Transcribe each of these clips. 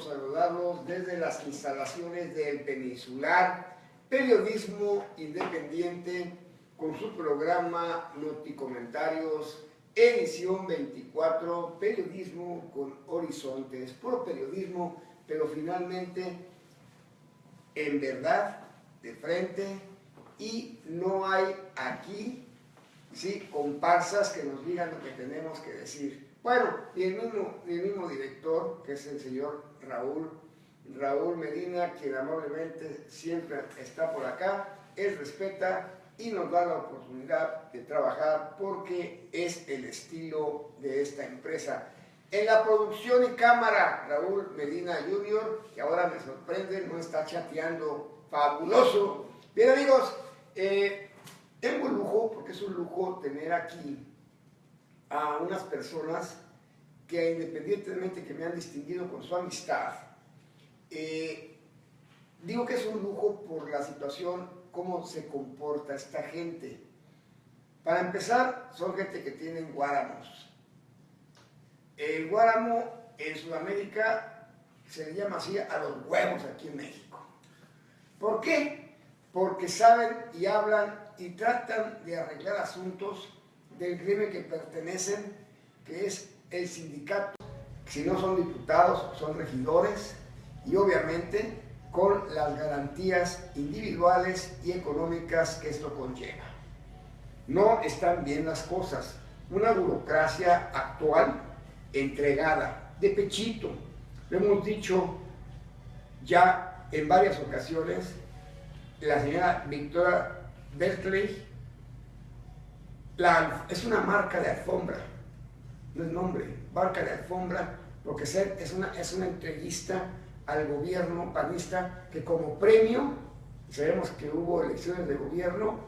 saludarlos desde las instalaciones del Peninsular, periodismo independiente, con su programa Noticomentarios, edición 24, periodismo con horizontes, puro periodismo, pero finalmente en verdad, de frente, y no hay aquí, sí, comparsas que nos digan lo que tenemos que decir. Bueno, y el mismo director, que es el señor Raúl Medina, quien amablemente siempre está por acá, él respeta y nos da la oportunidad de trabajar porque es el estilo de esta empresa. En la producción y cámara, Raúl Medina Jr., que ahora me sorprende, no está chateando, fabuloso. Bien, amigos, tengo el lujo, porque es un lujo tener aquí a unas personas que, independientemente que me han distinguido con su amistad, digo que es un lujo por la situación, cómo se comporta esta gente. Para empezar, son gente que tienen guáramos. El guáramo en Sudamérica se le llama así a los huevos aquí en México. ¿Por qué? Porque saben y hablan y tratan de arreglar asuntos del gremio que pertenecen, que es el sindicato. Si no son diputados, son regidores, y obviamente con las garantías individuales y económicas que esto conlleva. No están bien las cosas. Una burocracia actual entregada, de pechito. Lo hemos dicho ya en varias ocasiones. La señora Victoria Berkeley es una marca de alfombra, no es nombre, marca de alfombra, porque es una entreguista al gobierno panista que como premio, sabemos que hubo elecciones de gobierno,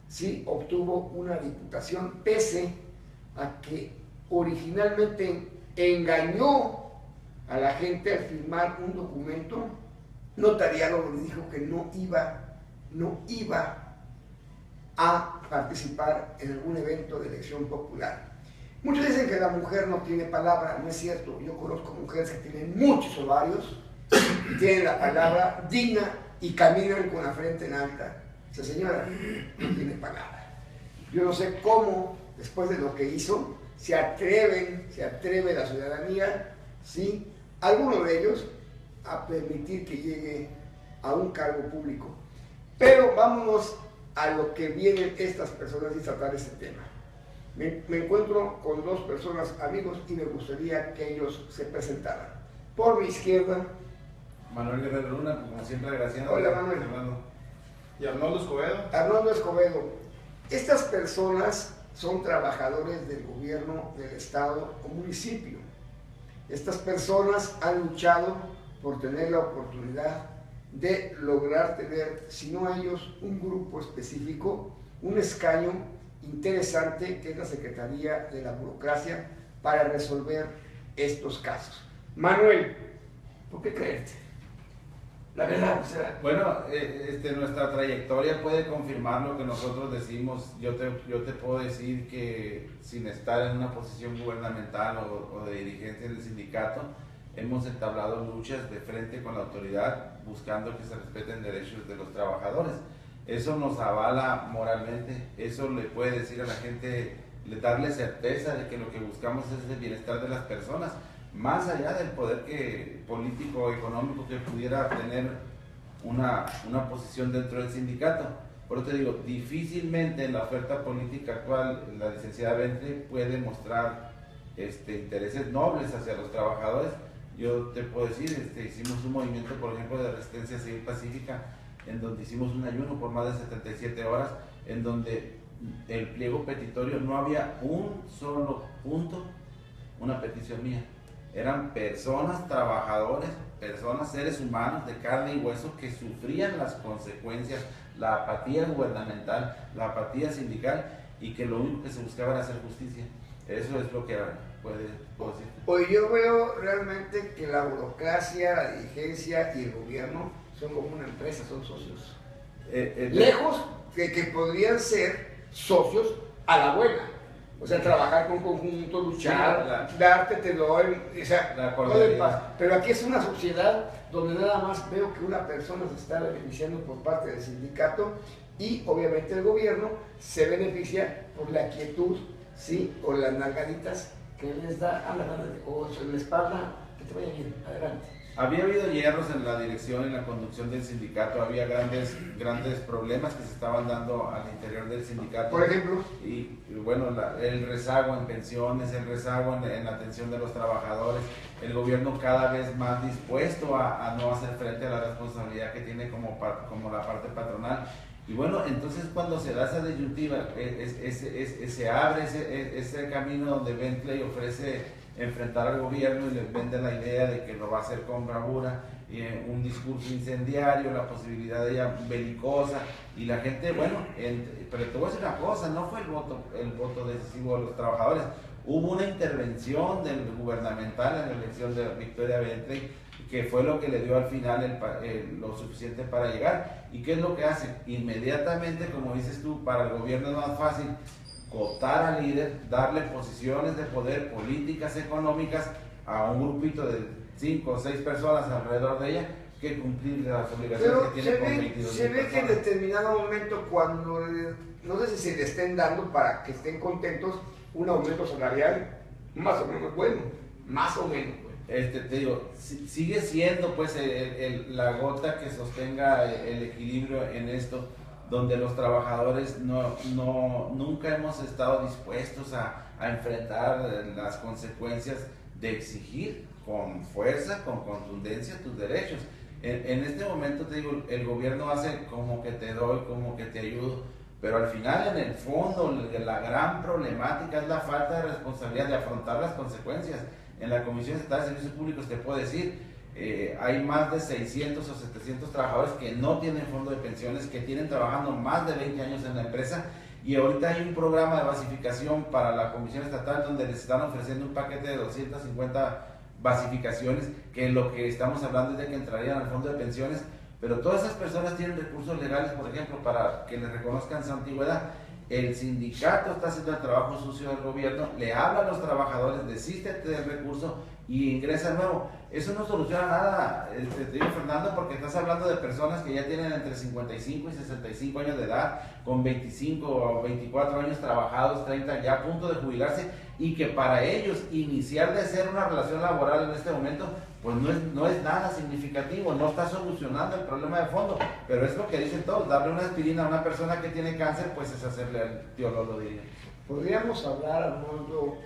sí obtuvo una diputación, pese a que originalmente engañó a la gente al firmar un documento notariado donde dijo que no iba a participar en algún evento de elección popular. Muchos dicen que la mujer no tiene palabra, no es cierto. Yo conozco mujeres que tienen muchos ovarios y tienen la palabra digna y caminan con la frente en alta. Esa señora no tiene palabra. Yo no sé cómo, después de lo que hizo, se atreve la ciudadanía, ¿sí? Algunos de ellos, a permitir que llegue a un cargo público. Pero vámonos a lo que vienen estas personas y tratar este tema. Me encuentro con dos personas amigos y me gustaría que ellos se presentaran. Por mi izquierda, Manuel Guerrero Luna, como siempre agradeciendo. Hola, Manuel. Y Arnoldo Escobedo. Arnoldo Escobedo. Estas personas son trabajadores del gobierno del estado o municipio. Estas personas han luchado por tener la oportunidad de lograr tener, si no ellos, un grupo específico, un escaño interesante que es la Secretaría de la Burocracia para resolver estos casos. Manuel, ¿por qué creerte? La verdad, o sea... Bueno, nuestra trayectoria puede confirmar lo que nosotros decimos. Yo te puedo decir que sin estar en una posición gubernamental o de dirigencia del sindicato, hemos entablado luchas de frente con la autoridad buscando que se respeten derechos de los trabajadores. Eso nos avala moralmente, eso le puede decir a la gente, darle certeza de que lo que buscamos es el bienestar de las personas, más allá del poder político o económico que pudiera tener una posición dentro del sindicato. Por eso te digo, difícilmente en la oferta política actual la licenciada Bentley puede mostrar intereses nobles hacia los trabajadores. Yo te puedo decir, hicimos un movimiento, por ejemplo, de resistencia civil pacífica, en donde hicimos un ayuno por más de 77 horas, en donde el pliego petitorio no había un solo punto, una petición mía. Eran personas, trabajadores, personas, seres humanos de carne y hueso que sufrían las consecuencias, la apatía gubernamental, la apatía sindical, y que lo único que se buscaba era hacer justicia. Eso es lo que puedo decir. Hoy yo veo realmente que la burocracia, la dirigencia y el gobierno son como una empresa, son socios. Lejos de que podrían ser socios a la buena. O sea, trabajar con conjunto, luchar, Sí, darte, te doy, o sea, la todo en cordialidad. paz. Pero aquí es una sociedad donde nada más veo que una persona se está beneficiando por parte del sindicato y obviamente el gobierno se beneficia por la quietud, ¿sí? O las nalgaditas que les da a la o en la espalda, que te vaya bien, adelante. Había habido hierros en la dirección y en la conducción del sindicato, había grandes problemas que se estaban dando al interior del sindicato. Por ejemplo, y bueno, el rezago en pensiones, el rezago en la atención de los trabajadores, el gobierno cada vez más dispuesto a no hacer frente a la responsabilidad que tiene como la parte patronal. Y bueno, entonces cuando se da esa disyuntiva, se abre ese camino donde Bentley ofrece enfrentar al gobierno y les vende la idea de que lo va a hacer con bravura, un discurso incendiario, la posibilidad de ella belicosa, y la gente, bueno, pero te voy a decir una cosa, no fue el voto decisivo de los trabajadores, hubo una intervención del gubernamental en la elección de Victoria Bentley, que fue lo que le dio al final lo suficiente para llegar. ¿Y qué es lo que hace? Inmediatamente, como dices tú, para el gobierno es más fácil cooptar al líder, darle posiciones de poder, políticas económicas a un grupito de 5 o 6 personas alrededor de ella, que cumplir las obligaciones pero que tiene con 22 se ve que en personas. determinado momento cuando, no sé si se le estén dando para que estén contentos, un aumento salarial más o menos bueno, más o menos. Te digo, sigue siendo pues la gota que sostenga el equilibrio en esto, donde los trabajadores nunca hemos estado dispuestos a enfrentar las consecuencias de exigir con fuerza, con contundencia tus derechos. En este momento te digo, el gobierno hace como que te doy, como que te ayudo, pero al final en el fondo la gran problemática es la falta de responsabilidad de afrontar las consecuencias. En la Comisión Estatal de Servicios Públicos te puedo decir, hay más de 600 o 700 trabajadores que no tienen fondo de pensiones, que tienen trabajando más de 20 años en la empresa, y ahorita hay un programa de basificación para la Comisión Estatal donde les están ofreciendo un paquete de 250 basificaciones, que lo que estamos hablando es de que entrarían al fondo de pensiones, pero todas esas personas tienen recursos legales, por ejemplo, para que les reconozcan su antigüedad. El sindicato está haciendo el trabajo sucio del gobierno, le habla a los trabajadores, desístete del recurso y ingresa nuevo. Eso no soluciona nada, te digo, Fernando, porque estás hablando de personas que ya tienen entre 55 y 65 años de edad, con 25 o 24 años trabajados, 30 ya a punto de jubilarse, y que para ellos iniciar de ser una relación laboral en este momento pues no es nada significativo, no está solucionando el problema de fondo, pero es lo que dicen todos, darle una aspirina a una persona que tiene cáncer pues es hacerle al tío Lolo, diría. Podríamos hablar, Armando,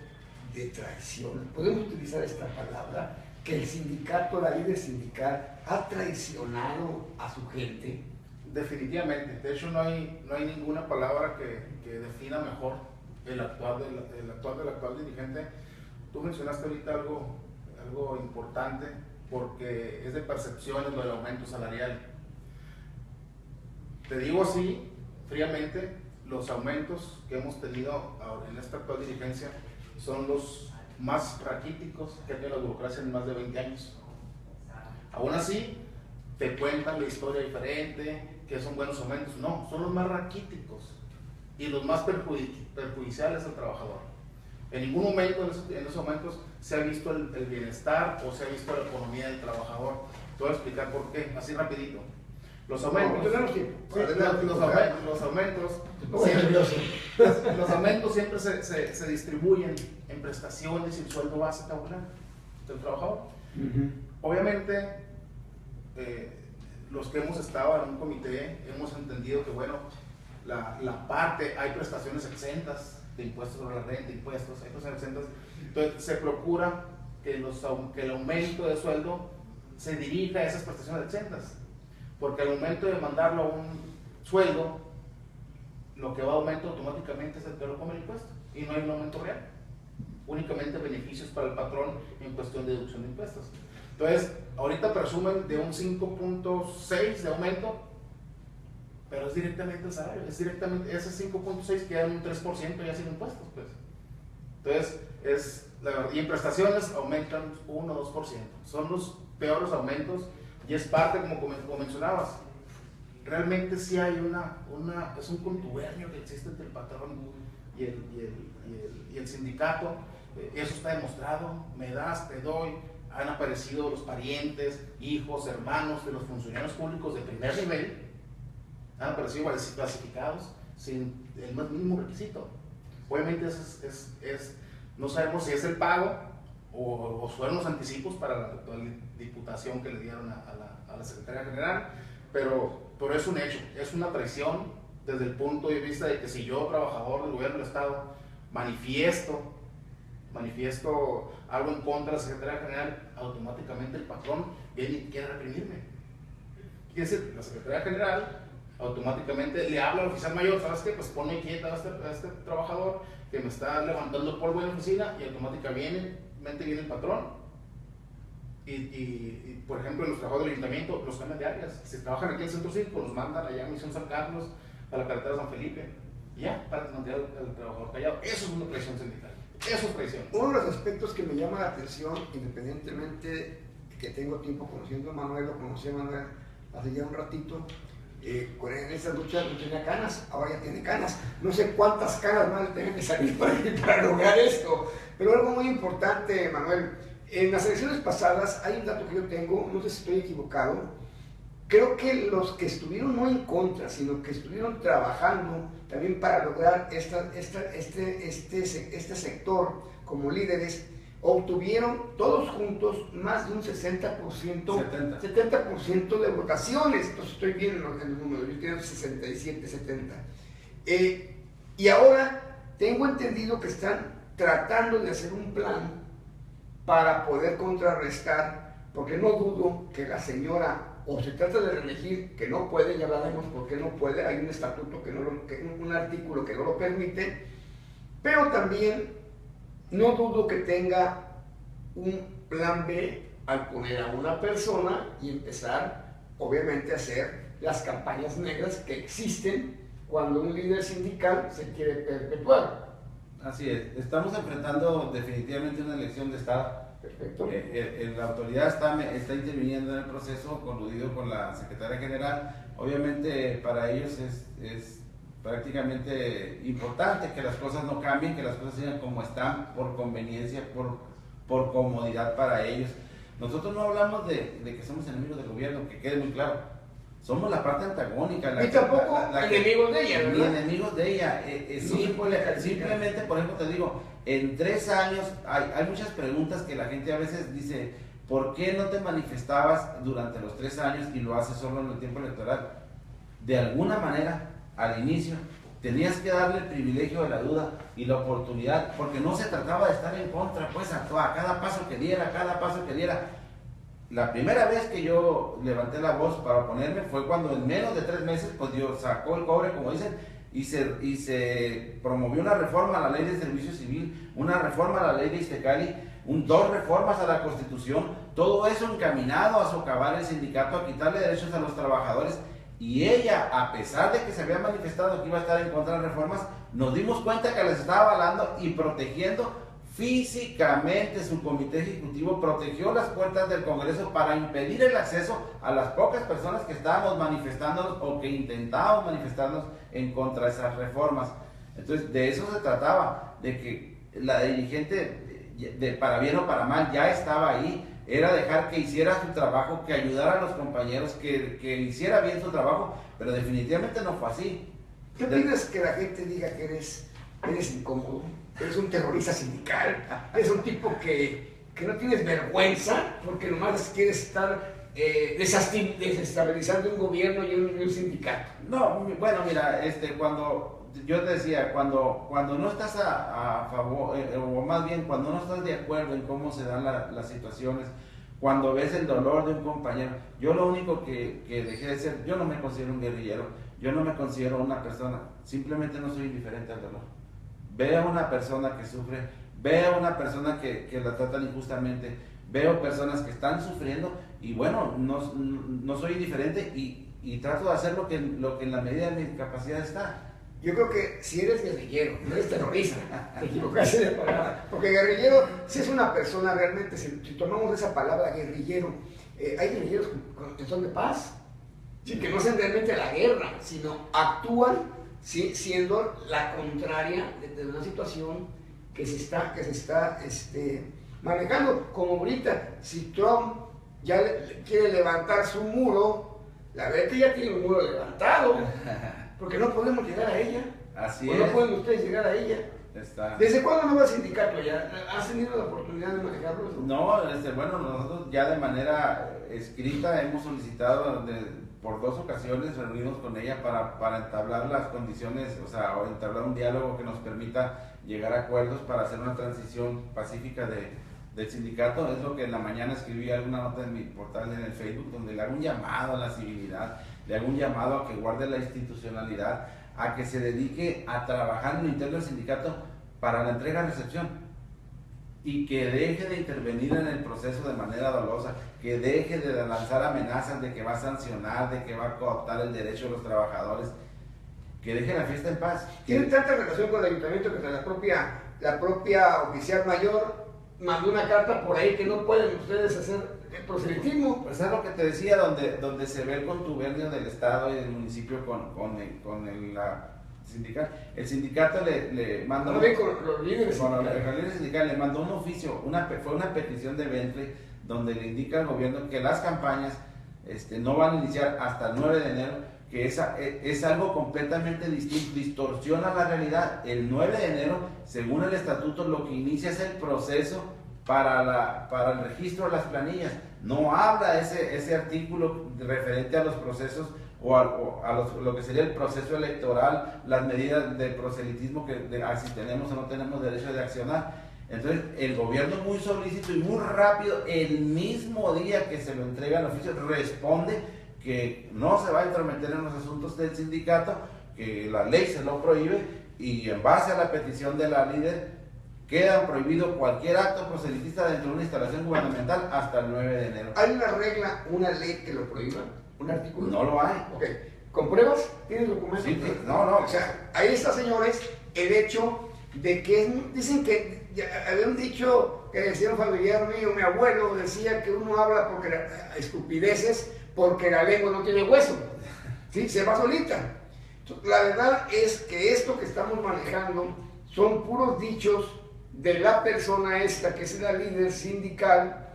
de traición, podemos utilizar esta palabra, que el sindicato, la líder sindical ha traicionado a su gente. Definitivamente, de hecho no hay ninguna palabra que defina mejor el actual dirigente. Tú mencionaste ahorita algo importante, porque es de percepciones lo del aumento salarial. Te digo así, fríamente, los aumentos que hemos tenido en esta actual dirigencia son los más raquíticos que ha tenido la burocracia en más de 20 años. Aún así, te cuentan la historia diferente, que son buenos aumentos. No, son los más raquíticos y los más perjudiciales al trabajador. En ningún momento en esos aumentos se ha visto el bienestar o se ha visto la economía del trabajador. Te voy a explicar por qué, así rapidito. Los aumentos, los aumentos siempre se distribuyen en prestaciones y el sueldo base tabular del trabajador. Obviamente, los que hemos estado en un comité hemos entendido que, bueno, la parte, hay prestaciones exentas de impuestos sobre la renta, impuestos, hay prestaciones exentas. Entonces, se procura que el aumento de sueldo se dirija a esas prestaciones exentas, porque al momento de mandarlo a un sueldo, lo que va a aumento automáticamente es el que lo come el impuesto y no hay un aumento real, únicamente beneficios para el patrón en cuestión de deducción de impuestos. Entonces, ahorita presumen de un 5.6 de aumento, pero es directamente el salario, es directamente ese 5.6 queda en un 3% ya sin impuestos, pues. Entonces, la verdad, y en prestaciones aumentan 1 o 2%, son los peores aumentos y es parte, como mencionabas, realmente sí hay es un contubernio que existe entre el patrón y el sindicato, eso está demostrado, me das, te doy. Han aparecido los parientes, hijos, hermanos de los funcionarios públicos de primer nivel, han aparecido clasificados sin el más mínimo requisito. Obviamente no sabemos si es el pago o fueron los anticipos para la diputación que le dieron a la Secretaría General, pero es un hecho, es una presión desde el punto de vista de que si yo, trabajador del gobierno del Estado, manifiesto algo en contra de la Secretaría General, automáticamente el patrón viene y quiere reprimirme. Quiere decir, la Secretaría General automáticamente le habla al oficial mayor, ¿sabes qué? Pues ponme quieta a este trabajador que me está levantando el polvo en la oficina, y automáticamente viene el patrón. Y por ejemplo, en los trabajadores del ayuntamiento los cambian de áreas. Si trabajan aquí en el Centro Cívico, los mandan allá a Misión San Carlos, a la carretera San Felipe, y ya, para mantener al trabajador callado. Eso es una presión sindical. Eso es presión. Uno de los aspectos que me llama la atención, independientemente que tengo tiempo conociendo a Manuel, lo conocí a Manuel hace ya un ratito, en esa lucha no tenía canas, ahora ya tiene canas. No sé cuántas canas más tienen que salir para lograr esto. Pero algo muy importante, Manuel, en las elecciones pasadas hay un dato que yo tengo, no sé si estoy equivocado. Creo que los que estuvieron no en contra, sino que estuvieron trabajando también para lograr este sector como líderes, obtuvieron todos juntos más de un 70% de votaciones. Entonces estoy bien en el número, yo tengo 67, 70. Y ahora tengo entendido que están tratando de hacer un plan para poder contrarrestar, porque no dudo que la señora, o se trata de reelegir, que no puede, ya hablaremos por qué no puede, hay un estatuto, un artículo que no lo permite, pero también no dudo que tenga un plan B al poner a una persona y empezar, obviamente, a hacer las campañas negras que existen cuando un líder sindical se quiere perpetuar. Así es, estamos enfrentando definitivamente una elección de Estado. Perfecto. La autoridad está interviniendo en el proceso, coludido con la Secretaría General. Obviamente para ellos es prácticamente importante que las cosas no cambien, que las cosas sigan como están, por conveniencia, por comodidad para ellos. Nosotros no hablamos de que somos enemigos del gobierno, que quede muy claro. Somos la parte antagónica. Y tampoco enemigos de ella, ¿verdad? Ni enemigos de ella. Simplemente, por ejemplo, te digo, en 3 años hay muchas preguntas que la gente a veces dice: ¿por qué no te manifestabas durante los 3 años y lo haces solo en el tiempo electoral? De alguna manera, al inicio, tenías que darle el privilegio de la duda y la oportunidad, porque no se trataba de estar en contra, pues a cada paso que diera, La primera vez que yo levanté la voz para oponerme fue cuando en menos de 3 meses, pues Dios sacó el cobre, como dicen, y se promovió una reforma a la ley de servicio civil, una reforma a la ley de Iztecali, 2 reformas a la Constitución, todo eso encaminado a socavar el sindicato, a quitarle derechos a los trabajadores. Y ella, a pesar de que se había manifestado que iba a estar en contra de reformas, nos dimos cuenta que les estaba avalando y protegiendo físicamente. Su comité ejecutivo protegió las puertas del Congreso para impedir el acceso a las pocas personas que estábamos manifestándonos o que intentábamos manifestarnos en contra de esas reformas. Entonces, de eso se trataba, de que la dirigente, para bien o para mal, ya estaba ahí. Era dejar que hiciera su trabajo, que ayudara a los compañeros, que hiciera bien su trabajo, pero definitivamente no fue así. ¿Qué opinas que la gente diga que eres incómodo? Eres un terrorista sindical, eres un tipo que no tienes vergüenza porque nomás quieres estar desestabilizando un gobierno y un sindicato. No, bueno, mira, cuando yo te decía, cuando no estás a favor, o más bien cuando no estás de acuerdo en cómo se dan las situaciones, cuando ves el dolor de un compañero, yo lo único que dejé de ser, yo no me considero un guerrillero, yo no me considero una persona, simplemente no soy indiferente al dolor. Veo a una persona que sufre, veo a una persona que la tratan injustamente, veo personas que están sufriendo y bueno, no soy indiferente y trato de hacer lo que en la medida de mi capacidad está. Yo creo que si eres guerrillero, no eres terrorista, te equivocaste de palabra. Porque guerrillero, si es una persona realmente, si tomamos esa palabra guerrillero, hay guerrilleros que son de paz, sí, que no hacen realmente la guerra, sino actúan siendo la contraria de una situación que se está manejando. Como ahorita, si Trump ya quiere levantar su muro, la verdad ya tiene un muro levantado, porque no podemos llegar a ella. Así o es. No pueden ustedes llegar a ella. Está. ¿Desde cuándo no va al sindicato ya? ¿Has tenido la oportunidad de manejarlo? No, bueno, nosotros ya de manera escrita hemos solicitado por 2 ocasiones reunirnos con ella para entablar las condiciones, o entablar un diálogo que nos permita llegar a acuerdos para hacer una transición pacífica del sindicato. Es lo que en la mañana escribí alguna nota en mi portal en el Facebook, donde le hago un llamado a la civilidad, le hago un llamado a que guarde la institucionalidad, a que se dedique a trabajar en lo interno del sindicato para la entrega-recepción y que deje de intervenir en el proceso de manera dolosa, que deje de lanzar amenazas de que va a sancionar, de que va a cooptar el derecho de los trabajadores, que deje la fiesta en paz. Tiene tanta relación con el ayuntamiento que la propia oficial mayor mandó una carta por ahí que no pueden ustedes hacer el proselitismo. Pues es lo que te decía, donde se ve el contubernio del Estado y del municipio con la sindical. El sindicato le mandó... No, con los líderes sindicales le mandó un oficio, fue una petición de Bentley, donde le indica al gobierno que las campañas no van a iniciar hasta el 9 de enero, que es algo completamente distinto, distorsiona la realidad. El 9 de enero, según el estatuto, lo que inicia es el proceso para el registro de las planillas. No habla ese artículo referente a los procesos lo que sería el proceso electoral, las medidas de proselitismo si tenemos o no tenemos derecho de accionar. Entonces el gobierno, muy solícito y muy rápido, el mismo día que se lo entrega el oficio, responde que no se va a intrometer en los asuntos del sindicato, que la ley se lo prohíbe, y en base a la petición de la líder queda prohibido cualquier acto proselitista dentro de una instalación gubernamental hasta el 9 de enero. ¿Hay una regla, una ley que lo prohíba? ¿Un artículo? No lo hay. Ok. ¿Con pruebas? ¿Tienes documentos? Sí, no. O sea, ahí está, señores, el hecho de que dicen que había un dicho que decía un familiar mío, mi abuelo decía que uno habla estupideces porque la lengua no tiene hueso. ¿Sí? Se va solita. La verdad es que esto que estamos manejando son puros dichos de la persona esta que es la líder sindical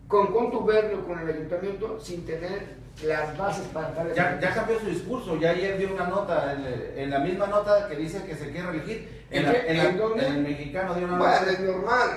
con contubernio con el ayuntamiento sin tener las bases para dar ya cambió su discurso. Ya ayer dio una nota en la misma nota que dice que se quiere reelegir en el Mexicano dio una nota. Bueno, es normal.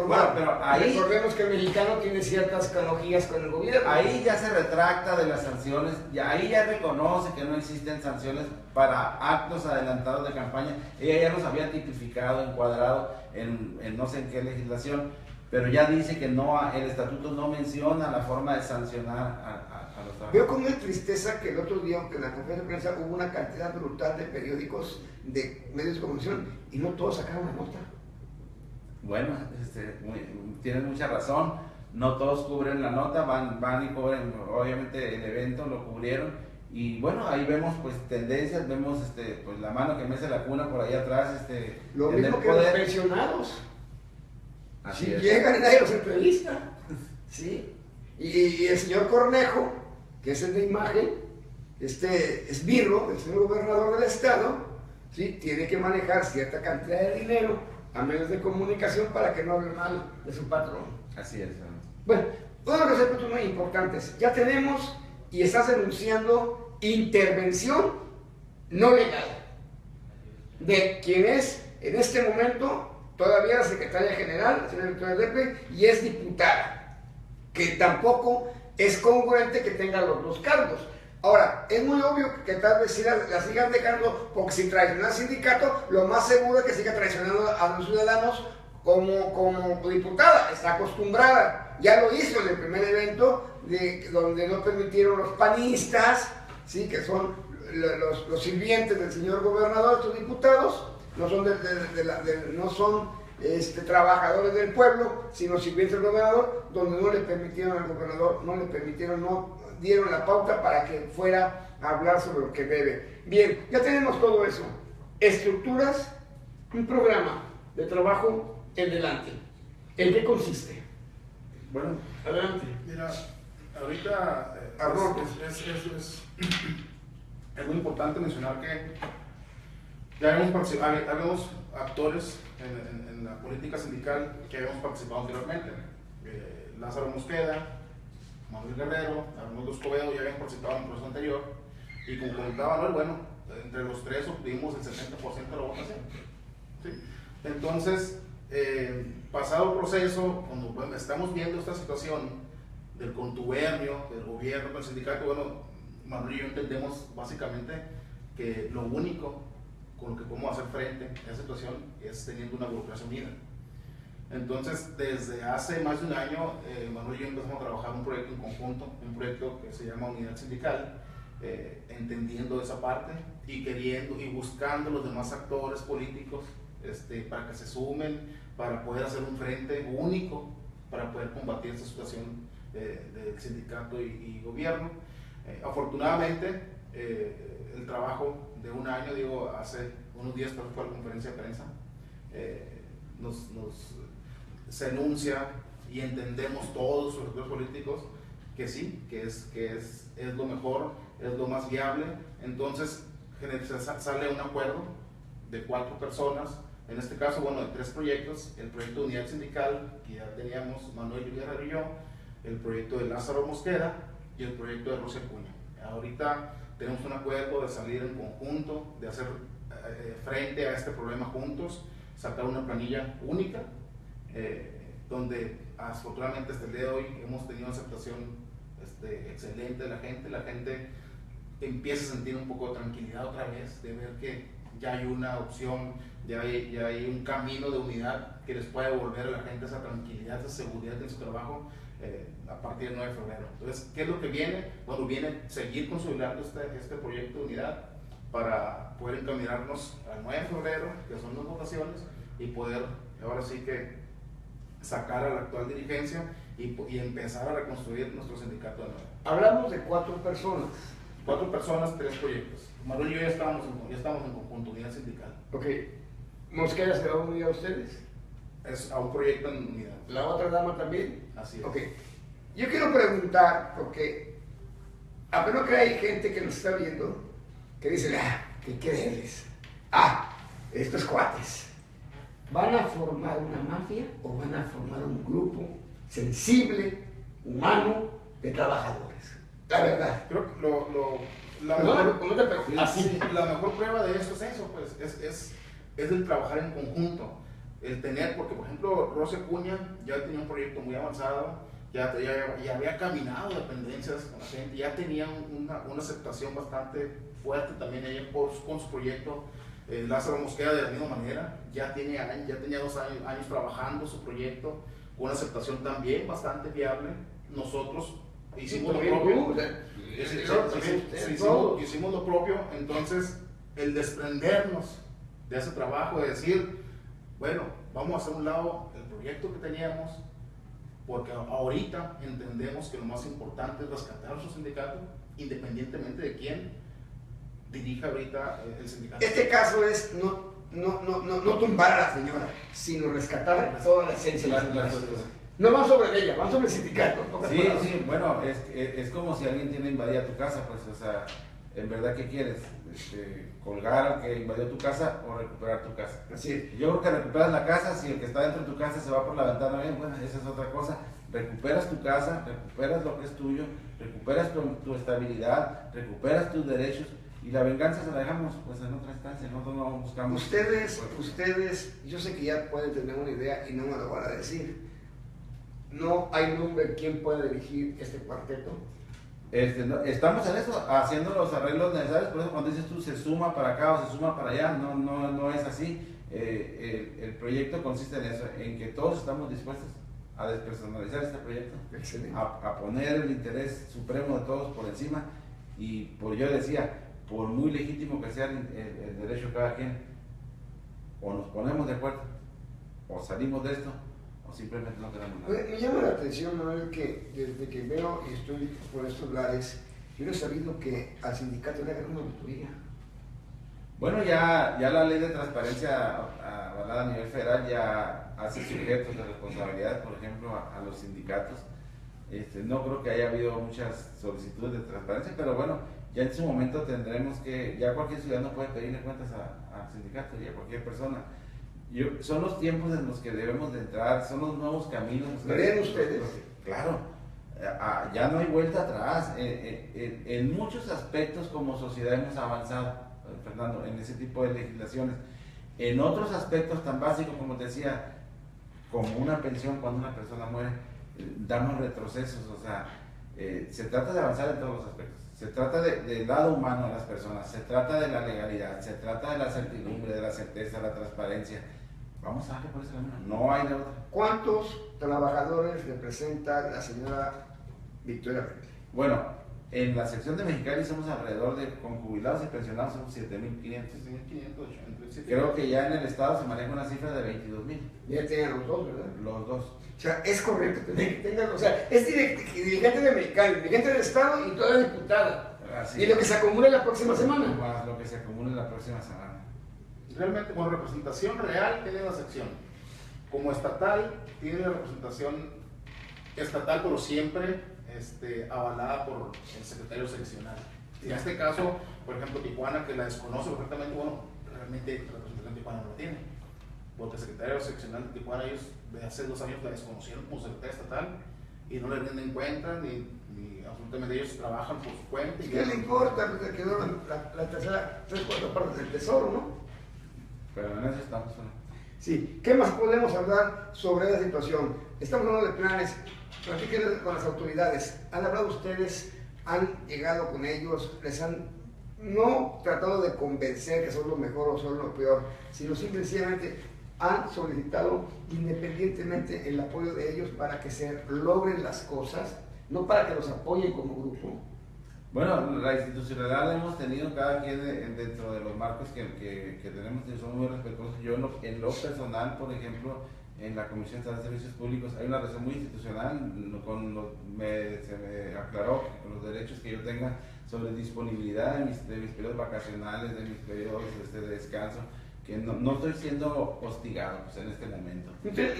Bueno, pero ahí recordemos que el Mexicano tiene ciertas canogías con el gobierno. Ahí ya se retracta de las sanciones, ahí ya reconoce que no existen sanciones para actos adelantados de campaña. Ella ya los había tipificado, encuadrado en no sé en qué legislación, pero ya dice que el estatuto no menciona la forma de sancionar a los trabajadores. Veo con una tristeza que el otro día, aunque en la conferencia de prensa hubo una cantidad brutal de periódicos, de medios de comunicación, y no todos sacaron la nota. Bueno, tienes mucha razón, no todos cubren la nota, van y cubren, obviamente el evento lo cubrieron, y bueno, ahí vemos pues tendencias, vemos pues la mano que mece la cuna por ahí atrás, lo mismo que los pensionados. Así si es. Llegan y nadie los entrevista. ¿Sí? Y el señor Cornejo, que es el de imagen, esbirro, el señor gobernador del estado, ¿sí? Tiene que manejar cierta cantidad de dinero a medios de comunicación para que no hable mal de su patrón. Así es. Bueno, todos los aspectos muy importantes. Ya tenemos y estás denunciando intervención no legal de quien es en este momento todavía la secretaria general, la señora Victoria Lepe, y es diputada, que tampoco es congruente que tenga los dos cargos. Ahora, es muy obvio que tal vez sí la sigan dejando, porque si traiciona al sindicato, lo más seguro es que siga traicionando a los ciudadanos como diputada, está acostumbrada. Ya lo hizo en el primer evento, donde no permitieron los panistas, ¿sí? Que son los sirvientes del señor gobernador, estos diputados, no son, no son trabajadores del pueblo, sino sirvientes del gobernador, donde no le permitieron al gobernador, no dieron la pauta para que fuera a hablar sobre lo que debe. Bien, ya tenemos todo eso. Estructuras, un programa de trabajo en delante. ¿En qué consiste? Bueno, adelante. Mira, ahorita es muy importante mencionar que Ya habíamos actores en la política sindical que habíamos participado anteriormente. Lázaro Mosqueda, Manuel Guerrero, Arnoldo Escobedo ya habían participado en el proceso anterior. Y como comentaba Manuel, bueno, entre los tres obtuvimos el 70% de la votación. ¿Sí? Entonces, pasado el proceso, cuando estamos viendo esta situación del contubernio del gobierno con el sindicato, bueno, Manuel y yo entendemos básicamente que lo único con lo que podemos hacer frente a esa situación es teniendo una burocracia unida. Entonces, desde hace más de un año, Manuel y yo empezamos a trabajar un proyecto en conjunto, un proyecto que se llama Unidad Sindical, entendiendo esa parte y queriendo y buscando los demás actores políticos para que se sumen, para poder hacer un frente único, para poder combatir esta situación del sindicato y gobierno. Afortunadamente, el trabajo de un año, digo, hace unos días fue la conferencia de prensa, se enuncia y entendemos todos los actores políticos que sí, que es lo mejor, es lo más viable. Entonces sale un acuerdo de 4 personas, en este caso, bueno, de 3 proyectos: el proyecto de Unidad Sindical, que ya teníamos Manuel Guerrero y yo, el proyecto de Lázaro Mosqueda y el proyecto de Rosa Acuña. Ahorita tenemos un acuerdo de salir en conjunto, de hacer frente a este problema juntos, sacar una planilla única, donde afortunadamente hasta el día de hoy hemos tenido una aceptación excelente de la gente empieza a sentir un poco de tranquilidad otra vez, de ver que ya hay una opción, ya hay un camino de unidad que les puede devolver a la gente esa tranquilidad, esa seguridad en su trabajo a partir del 9 de febrero. Entonces, ¿qué es lo que viene? Bueno, viene seguir consolidando este proyecto de unidad para poder encaminarnos al 9 de febrero, que son las votaciones, y poder ahora sí que sacar a la actual dirigencia y empezar a reconstruir nuestro sindicato de nuevo. Hablamos de 4 personas. 4 personas, 3 proyectos. Manuel y yo ya estamos en conjunto, unidad sindical. Ok. ¿Mosqueda se va a unir a ustedes? Es a un proyecto en unidad. ¿La otra dama también? Así es. Ok. Yo quiero preguntar, porque apenas que hay gente que nos está viendo, que dice, ¿qué querés? Estos cuates, ¿van a formar una mafia o van a formar un grupo sensible, humano, de trabajadores? La verdad. Creo que la mejor prueba de esto es eso, pues, es el trabajar en conjunto, el tener, porque por ejemplo Rosa Acuña ya tenía un proyecto muy avanzado, ya había caminado dependencias con la gente, ya tenía una aceptación bastante fuerte también ella con su proyecto. Lázaro Mosqueda de la misma manera, ya tenía 2 años trabajando su proyecto con una aceptación también bastante viable. Nosotros hicimos lo propio, hicimos lo propio. Entonces el desprendernos de ese trabajo, de decir, bueno, vamos a hacer un lado el proyecto que teníamos, porque ahorita entendemos que lo más importante es rescatar su sindicato, independientemente de quién dirija ahorita el sindicato. Este caso es no tumbar a la señora, sino rescatar toda la esencia de la señora. No van sobre ella, van sobre el sindicato. Sí, bueno, es como si alguien tiene invadida tu casa, pues, o sea, en verdad, ¿qué quieres? ¿Colgar al que invadió tu casa o recuperar tu casa? Así es. Yo creo que recuperas la casa. Si el que está dentro de tu casa se va por la ventana, bien, bueno, esa es otra cosa. Recuperas tu casa, recuperas lo que es tuyo, recuperas tu estabilidad, recuperas tus derechos, y la venganza se la dejamos pues en otra instancia. Nosotros no buscamos. Ustedes, yo sé que ya pueden tener una idea y no me lo van a decir. No hay nombre quién puede dirigir este cuarteto. Estamos en eso, haciendo los arreglos necesarios. Por eso cuando dices tú se suma para acá o se suma para allá, no es así. El proyecto consiste en eso, en que todos estamos dispuestos a despersonalizar este proyecto, a poner el interés supremo de todos por encima, y yo decía, por muy legítimo que sea el derecho de cada quien, o nos ponemos de acuerdo, o salimos de esto, o simplemente no quedamos nada. Me llama la atención, Manuel, que desde que veo y estoy por estos lares, yo no he sabido que al sindicato le hagan una auditoría. Bueno, ya la ley de transparencia avalada a nivel federal ya hace sujetos de responsabilidad, por ejemplo, a los sindicatos. No creo que haya habido muchas solicitudes de transparencia, pero bueno, ya en su momento tendremos que, ya cualquier ciudadano puede pedirle cuentas al sindicato y a cualquier persona. Son los tiempos en los que debemos de entrar, son los nuevos caminos. ¿Lo ven ustedes? Claro, ya no hay vuelta atrás. En muchos aspectos como sociedad hemos avanzado, Fernando, en ese tipo de legislaciones. En otros aspectos tan básicos como te decía, como una pensión cuando una persona muere, damos retrocesos. O sea, se trata de avanzar en todos los aspectos. Se trata del lado humano de las personas, se trata de la legalidad, se trata de la certidumbre, de la certeza, de la transparencia. Vamos a darle por ese camino, no hay de otra. ¿Cuántos trabajadores representa la señora Victoria Berti? Bueno, en la sección de Mexicali somos alrededor de, con jubilados y pensionados, somos 7.500. 7.500. Creo que ya en el estado se maneja una cifra de 22.000. Ya tienen los dos, ¿verdad? Los dos. O sea, es correcto que tengan, o sea, es dirigente de Mexicali, dirigente del estado y toda diputada. Así y lo que se acumule la próxima semana. Más lo que se acumule la próxima semana. Realmente, bueno, representación real tiene la sección. Como estatal, tiene la representación estatal, pero siempre avalada por el secretario seccional. En este caso, por ejemplo, Tijuana, que la desconoce perfectamente, bueno, realmente la representación de Tijuana no la tiene. Porque el secretario seccional de Tijuana, ellos de hace 2 años la desconocieron como secretaria estatal y no le rinden cuenta, ni absolutamente ellos trabajan por su cuenta. ¿Qué le importa? Porque quedó la tercera, 3/4 partes del tesoro, ¿no? Pero en eso estamos, ¿no? Sí, ¿qué más podemos hablar sobre la situación? Estamos hablando de planes, platiquen con las autoridades. ¿Han hablado ustedes? ¿Han llegado con ellos? ¿Les han no tratado de convencer que son lo mejor o son lo peor, sino simplemente han solicitado independientemente el apoyo de ellos para que se logren las cosas, no para que los apoyen como grupo? Bueno, la institucionalidad la hemos tenido cada quien dentro de los marcos que tenemos, y somos muy respetuosos. Yo en lo personal, por ejemplo, en la Comisión Estatal de Servicios Públicos hay una relación muy institucional, se me aclaró que con los derechos que yo tenga sobre disponibilidad de mis periodos vacacionales, de mis periodos de descanso, que no estoy siendo hostigado pues, en este momento.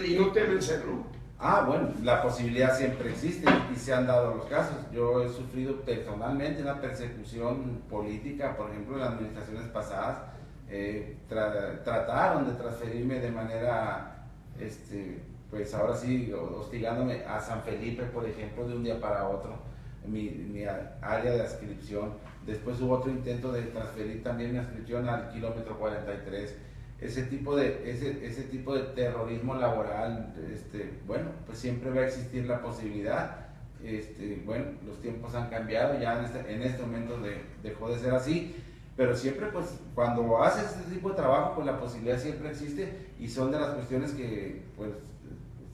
¿Y no temen serlo? Bueno, la posibilidad siempre existe y se han dado los casos. Yo he sufrido personalmente una persecución política, por ejemplo, en las administraciones pasadas. Trataron de transferirme de manera, pues ahora sí, hostigándome a San Felipe, por ejemplo, de un día para otro, mi área de adscripción. Después hubo otro intento de transferir también mi adscripción al kilómetro 43. Ese tipo de terrorismo laboral, bueno, pues siempre va a existir la posibilidad. Bueno, los tiempos han cambiado, ya en este momento dejó de ser así, pero siempre, pues, cuando haces este tipo de trabajo, pues la posibilidad siempre existe y son de las cuestiones que, pues,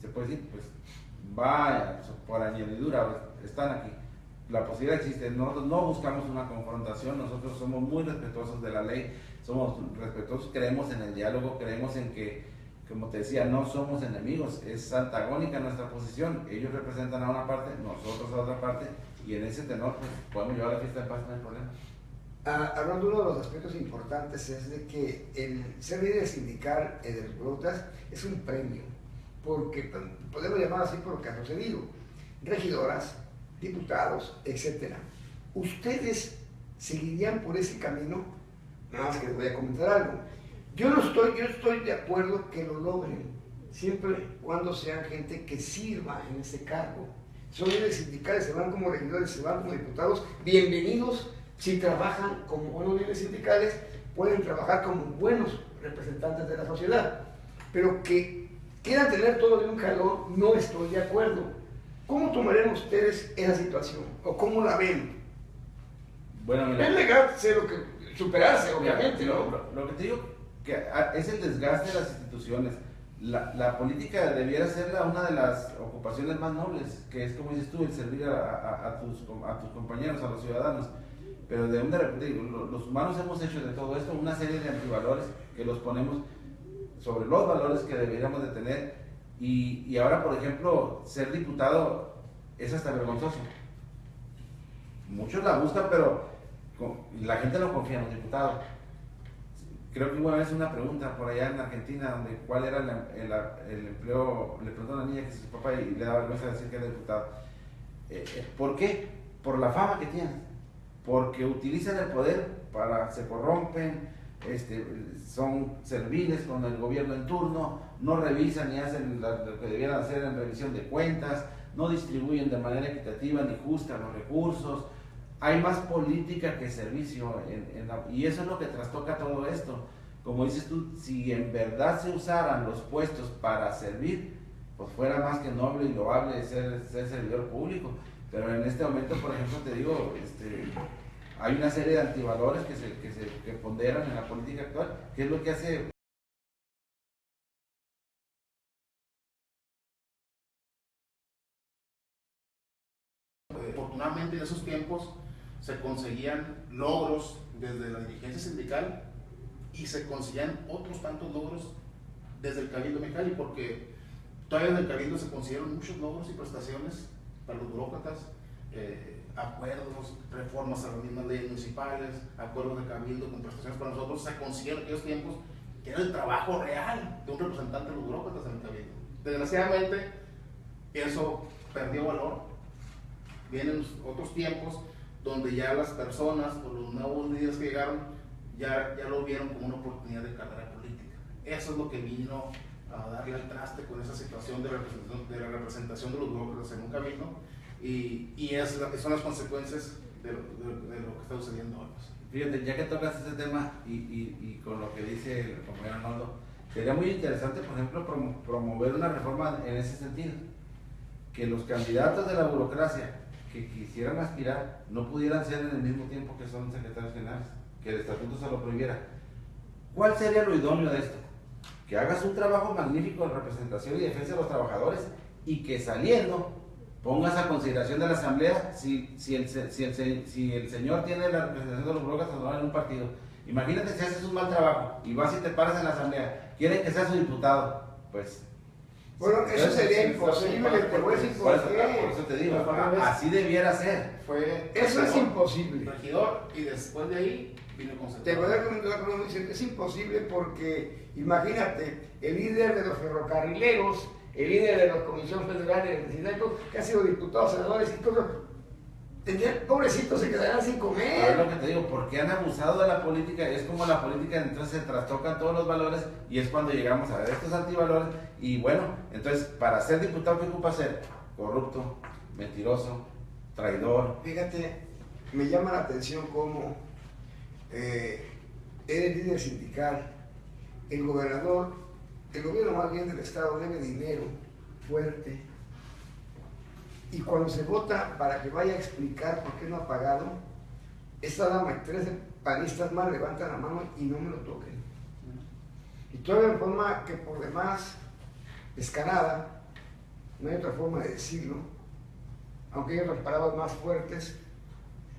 se puede decir, pues, va por añadidura, pues, están aquí. La posibilidad existe, nosotros no buscamos una confrontación, nosotros somos muy respetuosos de la ley, somos respetuosos, creemos en el diálogo, creemos en que, como te decía, no somos enemigos, es antagónica nuestra posición, ellos representan a una parte, nosotros a otra parte, y en ese tenor pues, podemos llevar la fiesta de paz, no hay problema. Hablando de uno de los aspectos importantes es de que el ser líder sindical de los Brotas es un premio, porque podemos llamar así por lo que ha sucedido, regidoras, diputados, etc. ¿Ustedes seguirían por ese camino? Nada más que les voy a comentar algo. Yo estoy de acuerdo que lo logren, siempre y cuando sean gente que sirva en ese cargo. Son líderes sindicales, se van como regidores, se van como diputados, bienvenidos. Si trabajan como buenos líderes sindicales, pueden trabajar como buenos representantes de la sociedad. Pero que quieran tener todo de un jalón, no estoy de acuerdo. ¿Cómo tomarían ustedes esa situación? ¿O cómo la ven? Bueno, mira, es legal superarse, obviamente, mira, ¿no? Lo que te digo que es el desgaste de las instituciones. La política debiera ser una de las ocupaciones más nobles, que es, como dices tú, el servir a tus compañeros, a los ciudadanos. Pero de repente digo, los humanos hemos hecho de todo esto una serie de antivalores que los ponemos sobre los valores que deberíamos de tener. Y ahora, por ejemplo, ser diputado es hasta vergonzoso. Muchos la buscan, pero la gente no confía en los diputados. Creo que una vez una pregunta por allá en Argentina, donde cuál era el empleo, le preguntó a una niña que es su papá y le da vergüenza decir que era diputado. ¿Por qué? Por la fama que tienen, porque utilizan el poder se corrompen, son serviles con el gobierno en turno, no revisan ni hacen lo que debieran hacer en revisión de cuentas, no distribuyen de manera equitativa ni justa los recursos. Hay más política que servicio y eso es lo que trastoca todo esto. Como dices tú, si en verdad se usaran los puestos para servir, pues fuera más que noble y loable ser servidor público. Pero en este momento, por ejemplo, te digo, hay una serie de antivalores que ponderan en la política actual, que es lo que hace... Afortunadamente en esos tiempos se conseguían logros desde la dirigencia sindical y se conseguían otros tantos logros desde el Cabildo Mexicali, porque todavía en el Cabildo se consiguieron muchos logros y prestaciones para los burócratas, acuerdos, reformas a las mismas leyes municipales, acuerdos de Cabildo con prestaciones para nosotros, se consiguieron en aquellos tiempos, que era el trabajo real de un representante de los burócratas en el Cabildo. Desgraciadamente, eso perdió valor. Vienen otros tiempos donde ya las personas o los nuevos líderes que llegaron ya lo vieron como una oportunidad de carrera política. Eso es lo que vino a darle al traste con esa situación de la representación de los burócratas en un cabildo, y son las consecuencias de lo que está sucediendo hoy. Fíjate, ya que tocas ese tema y con lo que dice el compañero Arnoldo, sería muy interesante, por ejemplo, promover una reforma en ese sentido, que los candidatos de la burocracia que quisieran aspirar no pudieran ser en el mismo tiempo que son secretarios generales, que el estatuto se lo prohibiera. ¿Cuál sería lo idóneo de esto? Que hagas un trabajo magnífico de representación y defensa de los trabajadores y que saliendo pongas a consideración de la asamblea si el señor tiene la representación de los burócratas en un partido. Imagínate si haces un mal trabajo y vas y te paras en la asamblea, quieren que seas su diputado, pues... Bueno, eso sería imposible, te voy a decir por qué. Por eso te digo, así debiera ser. Eso es imposible. Regidor, y después de ahí vino el concepto. Te voy a comentar, es imposible porque, imagínate, el líder de los ferrocarrileros, el líder de la Comisión Federal de Electricidad, que ha sido diputado, senadores y todo, pobrecitos se quedarán sin comer. Es lo que te digo, porque han abusado de la política, es como la política, entonces se trastocan todos los valores y es cuando llegamos a ver estos antivalores. Y bueno, entonces para ser diputado, ¿qué ocupa ser? Corrupto, mentiroso, traidor. Fíjate, me llama la atención cómo eres líder sindical, el gobernador, el gobierno más bien del estado debe dinero fuerte. Y cuando se vota para que vaya a explicar por qué no ha pagado, esta dama y 13 panistas más levantan la mano y no me lo toquen. Y todavía de forma que por demás descarada, no hay otra forma de decirlo, aunque hay otras palabras más fuertes,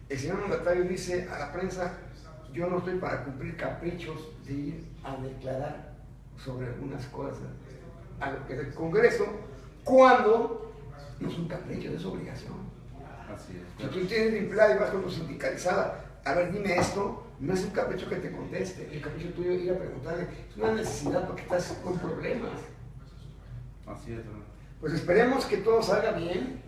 el señor mandatario dice a la prensa: yo no estoy para cumplir caprichos de ir a declarar sobre algunas cosas a lo que es el Congreso, cuando no es un capricho, es obligación. Así es. Si tú tienes empleada y vas como sindicalizada, a ver, dime esto, no es un capricho que te conteste, el capricho tuyo es ir a preguntarle, es una necesidad porque estás con problemas. Así es. Pues esperemos que todo salga bien,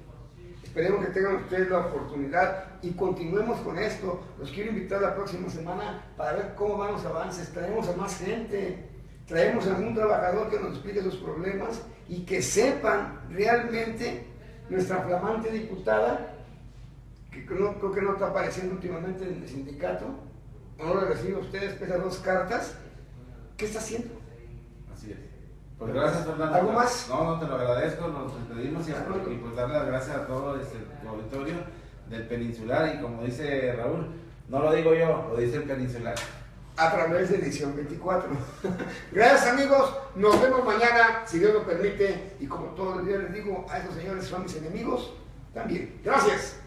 esperemos que tengan ustedes la oportunidad y continuemos con esto. Los quiero invitar la próxima semana para ver cómo van los avances. Traemos a más gente, traemos a algún trabajador que nos explique sus problemas y que sepan realmente nuestra flamante diputada, que creo que no está apareciendo últimamente en el sindicato, o no lo recibe ustedes, pesa 2 cartas, ¿qué está haciendo? Así es. Pues gracias, Fernando. ¿Algo más? No, te lo agradezco, nos despedimos y pues darle las gracias a todo el auditorio del Peninsular, y como dice Raúl, no lo digo yo, lo dice el Peninsular. A través de Edición 24. Gracias, amigos, nos vemos mañana, si Dios lo permite, y como todos los días les digo, a esos señores son mis enemigos también. Gracias.